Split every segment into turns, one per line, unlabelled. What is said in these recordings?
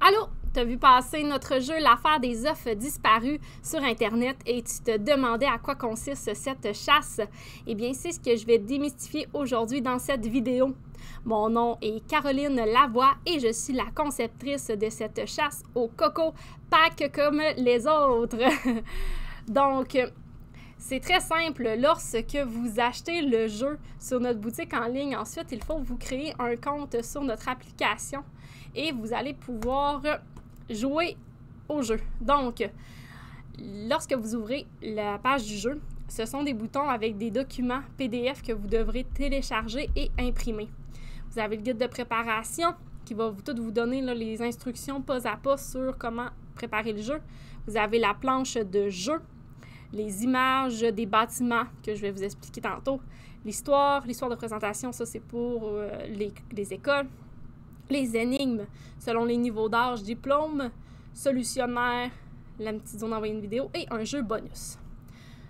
Allô, t'as vu passer notre jeu L'affaire des œufs disparus sur Internet et tu te demandais à quoi consiste cette chasse? Eh bien, c'est ce que je vais démystifier aujourd'hui dans cette vidéo. Mon nom est Caroline Lavoie et je suis la conceptrice de cette chasse au coco, pas que comme les autres. Donc, c'est très simple. Lorsque vous achetez le jeu sur notre boutique en ligne, ensuite, il faut vous créer un compte sur notre application et vous allez pouvoir jouer au jeu. Donc, lorsque vous ouvrez la page du jeu, ce sont des boutons avec des documents PDF que vous devrez télécharger et imprimer. Vous avez le guide de préparation qui va tout vous donner là, les instructions pas à pas sur comment préparer le jeu. Vous avez la planche de jeu, les images des bâtiments que je vais vous expliquer tantôt, l'histoire de présentation, ça c'est pour les écoles, les énigmes selon les niveaux d'âge, diplôme, solutionnaire, la petite zone d'envoyer une vidéo et un jeu bonus.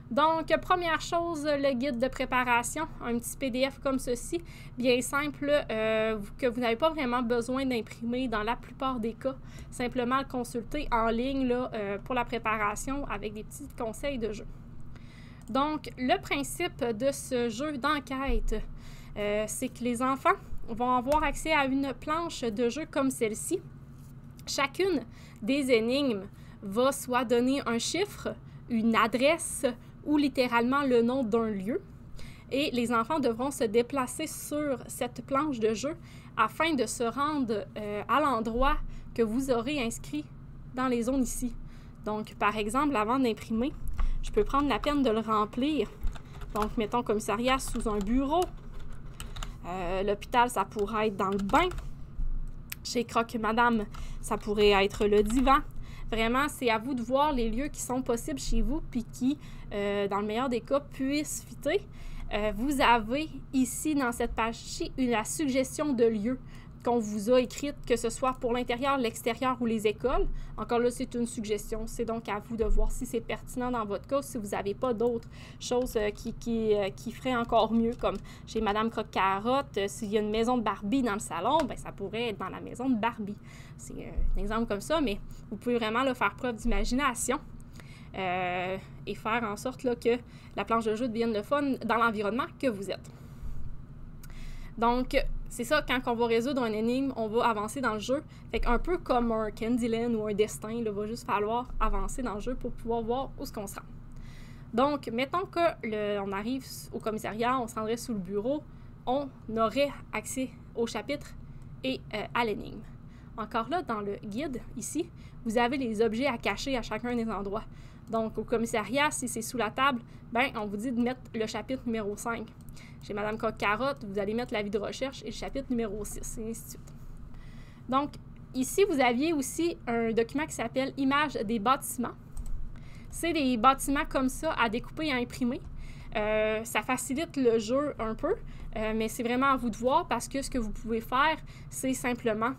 Donc, première chose, le guide de préparation, un petit PDF comme ceci, bien simple, que vous n'avez pas vraiment besoin d'imprimer dans la plupart des cas. Simplement le consulter en ligne là, pour la préparation avec des petits conseils de jeu. Donc, le principe de ce jeu d'enquête, c'est que les enfants vont avoir accès à une planche de jeu comme celle-ci. Chacune des énigmes va soit donner un chiffre, une adresse ou littéralement le nom d'un lieu. Et les enfants devront se déplacer sur cette planche de jeu afin de se rendre à l'endroit que vous aurez inscrit dans les zones ici. Donc, par exemple, avant d'imprimer, je peux prendre la peine de le remplir. Donc, mettons commissariat sous un bureau. L'hôpital, ça pourrait être dans le bain. Chez Croque-Madame, ça pourrait être le divan. Vraiment, c'est à vous de voir les lieux qui sont possibles chez vous puis qui, dans le meilleur des cas, puissent fitter. Vous avez ici, dans cette page-ci, la suggestion de lieux qu'on vous a écrite, que ce soit pour l'intérieur, l'extérieur ou les écoles. Encore là, c'est une suggestion. C'est donc à vous de voir si c'est pertinent dans votre cas, si vous n'avez pas d'autres choses qui feraient encore mieux, comme chez Madame Croque-Carotte, s'il y a une maison de Barbie dans le salon, bien, ça pourrait être dans la maison de Barbie. C'est un exemple comme ça, mais vous pouvez vraiment là, faire preuve d'imagination et faire en sorte là, que la planche de jeu devienne le fun dans l'environnement que vous êtes. Donc, c'est ça, quand on va résoudre un énigme, on va avancer dans le jeu. Fait qu'un peu comme un Candyland ou un destin, il va juste falloir avancer dans le jeu pour pouvoir voir où est-ce qu'on se rend. Donc, mettons qu'on arrive au commissariat, on se rendrait sous le bureau, on aurait accès au chapitre et à l'énigme. Encore là, dans le guide, ici, vous avez les objets à cacher à chacun des endroits. Donc, au commissariat, si c'est sous la table, ben, on vous dit de mettre le chapitre numéro 5. Chez Madame Croque-Carotte, vous allez mettre l'avis de recherche et le chapitre numéro 6, et ainsi de suite. Donc, ici, vous aviez aussi un document qui s'appelle « Images des bâtiments ». C'est des bâtiments comme ça à découper et à imprimer. Ça facilite le jeu un peu, mais c'est vraiment à vous de voir parce que ce que vous pouvez faire, c'est simplement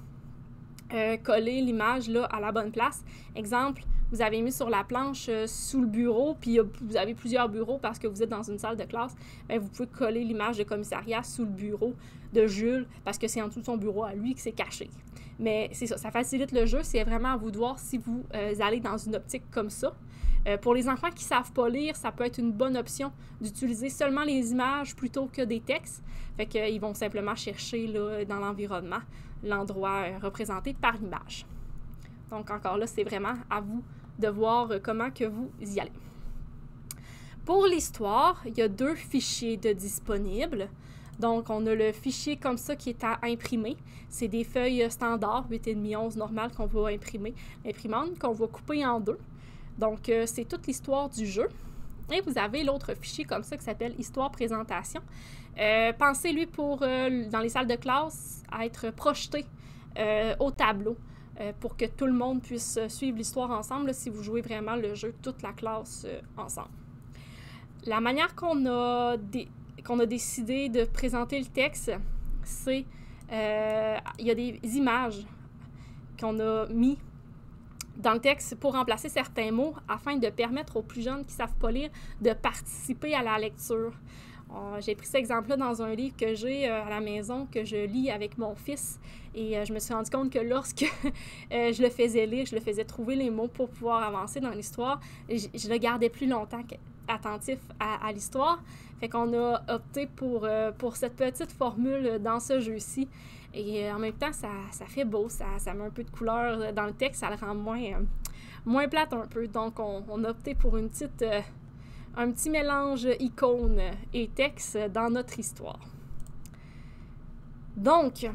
coller l'image là à la bonne place. Exemple, vous avez mis sur la planche sous le bureau, puis vous avez plusieurs bureaux parce que vous êtes dans une salle de classe, bien, vous pouvez coller l'image de commissariat sous le bureau de Jules parce que c'est en dessous de son bureau à lui que c'est caché. Mais c'est ça, ça facilite le jeu, c'est vraiment à vous de voir si vous allez dans une optique comme ça. Pour les enfants qui ne savent pas lire, ça peut être une bonne option d'utiliser seulement les images plutôt que des textes. Fait qu'ils vont simplement chercher là, dans l'environnement l'endroit représenté par l'image. Donc encore là, c'est vraiment à vous de voir comment que vous y allez. Pour l'histoire, il y a 2 fichiers de disponibles. Donc, on a le fichier comme ça qui est à imprimer. C'est des feuilles standards, 8,5, 11 normales qu'on va imprimer. L'imprimante qu'on va couper en 2. Donc, c'est toute l'histoire du jeu. Et vous avez l'autre fichier comme ça qui s'appelle « Histoire présentation ». Pensez, lui, pour, dans les salles de classe, à être projeté au tableau pour que tout le monde puisse suivre l'histoire ensemble, là, si vous jouez vraiment le jeu, toute la classe ensemble. La manière qu'on a décidé de présenter le texte, c'est il y a des images qu'on a mis dans le texte pour remplacer certains mots afin de permettre aux plus jeunes qui ne savent pas lire de participer à la lecture. J'ai pris cet exemple-là dans un livre que j'ai à la maison, que je lis avec mon fils. Et je me suis rendu compte que lorsque je le faisais lire, je le faisais trouver les mots pour pouvoir avancer dans l'histoire, je le gardais plus longtemps attentif à l'histoire. Fait qu'on a opté pour cette petite formule dans ce jeu-ci. Et en même temps, ça fait beau, ça met un peu de couleur dans le texte, ça le rend moins plate un peu. Donc, on a opté pour un petit mélange icône et texte dans notre histoire. Donc,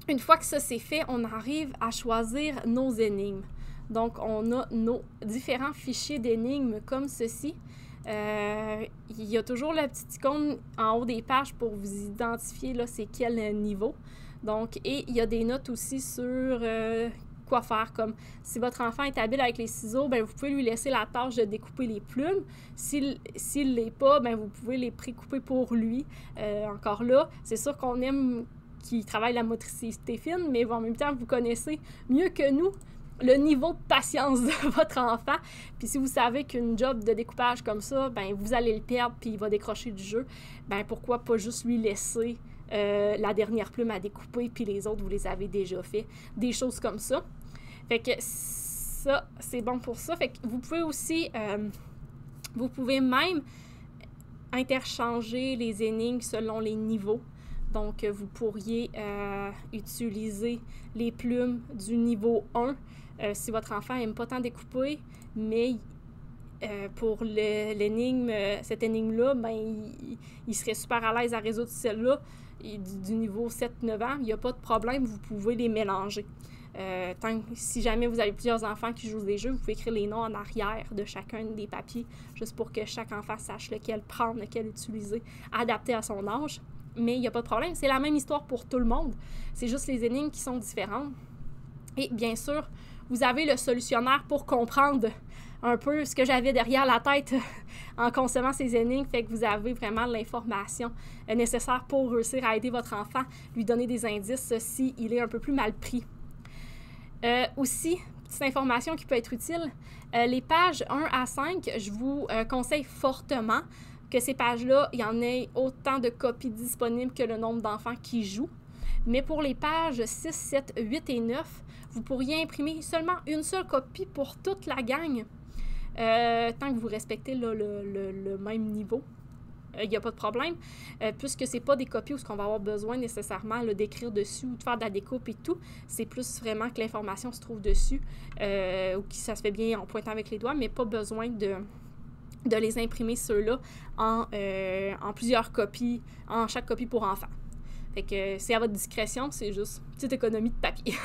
une fois que ça c'est fait, on arrive à choisir nos énigmes. Donc, on a nos différents fichiers d'énigmes comme ceci. Il y a toujours la petite icône en haut des pages pour vous identifier là, c'est quel niveau. Donc, et il y a des notes aussi sur quoi faire, comme si votre enfant est habile avec les ciseaux, bien, vous pouvez lui laisser la tâche de découper les plumes. S'il ne l'est pas, bien, vous pouvez les précouper pour lui. Encore là, c'est sûr qu'on aime qu'il travaille la motricité fine, mais en même temps, vous connaissez mieux que nous le niveau de patience de votre enfant. Puis si vous savez qu'une job de découpage comme ça, ben vous allez le perdre puis il va décrocher du jeu, ben pourquoi pas juste lui laisser la dernière plume à découper puis les autres, vous les avez déjà fait. Des choses comme ça. Fait que ça, c'est bon pour ça. Fait que vous pouvez aussi, vous pouvez même interchanger les énigmes selon les niveaux. Donc, vous pourriez utiliser les plumes du niveau 1 si votre enfant n'aime pas tant découper, mais pour cette énigme-là, ben, il serait super à l'aise à résoudre celle-là. Du niveau 7-9 ans, il n'y a pas de problème, vous pouvez les mélanger. Si jamais vous avez plusieurs enfants qui jouent des jeux, vous pouvez écrire les noms en arrière de chacun des papiers, juste pour que chaque enfant sache lequel prendre, lequel utiliser, adapté à son âge. Mais il n'y a pas de problème, c'est la même histoire pour tout le monde. C'est juste les énigmes qui sont différentes. Et bien sûr, vous avez le solutionnaire pour comprendre un peu ce que j'avais derrière la tête en concevant ces énigmes, fait que vous avez vraiment l'information nécessaire pour réussir à aider votre enfant, lui donner des indices s'il est un peu plus mal pris. Aussi, petite information qui peut être utile, les pages 1 à 5, je vous conseille fortement que ces pages-là, il y en ait autant de copies disponibles que le nombre d'enfants qui jouent. Mais pour les pages 6, 7, 8 et 9, vous pourriez imprimer seulement une seule copie pour toute la gang, tant que vous respectez là, le même niveau. Il n'y a pas de problème, puisque ce n'est pas des copies où on va avoir besoin nécessairement d'écrire dessus ou de faire de la découpe et tout. C'est plus vraiment que l'information se trouve dessus, ou que ça se fait bien en pointant avec les doigts, mais pas besoin de les imprimer ceux-là en plusieurs copies, en chaque copie pour enfant. Fait que c'est à votre discrétion, c'est juste une petite économie de papier.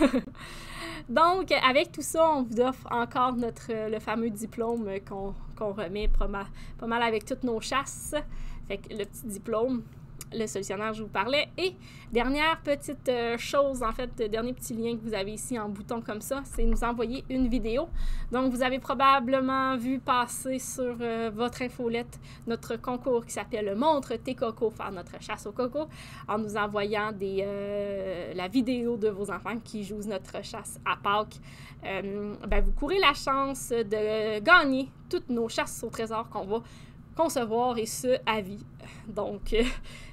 Donc, avec tout ça, on vous offre encore le fameux diplôme qu'on remet pas mal avec toutes nos chasses. Fait que le petit diplôme, le solutionnaire, je vous parlais. Et dernière petite chose, en fait, dernier petit lien que vous avez ici en bouton comme ça, c'est nous envoyer une vidéo. Donc, vous avez probablement vu passer sur votre infolette notre concours qui s'appelle Montre tes cocos, faire notre chasse aux cocos, en nous envoyant la vidéo de vos enfants qui jouent notre chasse à Pâques. Ben, vous courez la chance de gagner toutes nos chasses au trésor qu'on va concevoir, et ce, à vie. Donc,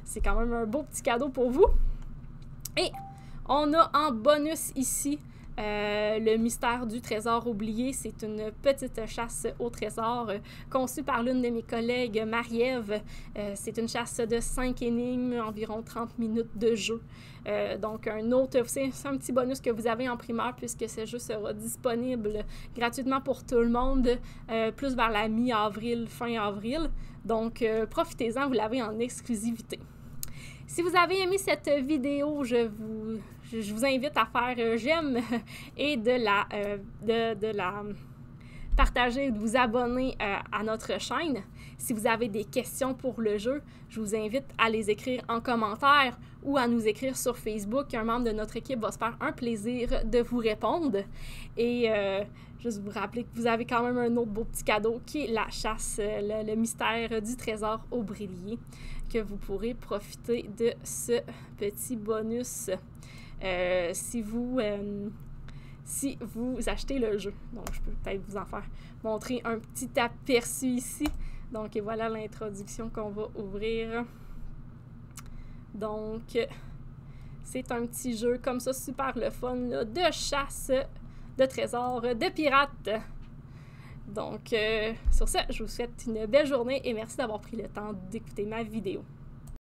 c'est quand même un beau petit cadeau pour vous. Et on a en bonus ici le mystère du trésor oublié. C'est une petite chasse au trésor conçue par l'une de mes collègues, Marie-Ève. C'est une chasse de 5 énigmes, environ 30 minutes de jeu. Donc, c'est un petit bonus que vous avez en primeur puisque ce jeu sera disponible gratuitement pour tout le monde, plus vers la mi-avril, fin avril. Donc, profitez-en, vous l'avez en exclusivité. Si vous avez aimé cette vidéo, je vous invite à faire j'aime et de la partager, de vous abonner à notre chaîne. Si vous avez des questions pour le jeu, je vous invite à les écrire en commentaire ou à nous écrire sur Facebook. Un membre de notre équipe va se faire un plaisir de vous répondre. Et juste vous rappeler que vous avez quand même un autre beau petit cadeau qui est la chasse, le mystère du trésor au brillier, que vous pourrez profiter de ce petit bonus si vous achetez le jeu. Donc, je peux peut-être vous en faire montrer un petit aperçu ici. Donc, et voilà l'introduction qu'on va ouvrir. Donc, c'est un petit jeu comme ça, super le fun, là, de chasse, de trésors, de pirates. Donc, sur ce, je vous souhaite une belle journée et merci d'avoir pris le temps d'écouter ma vidéo.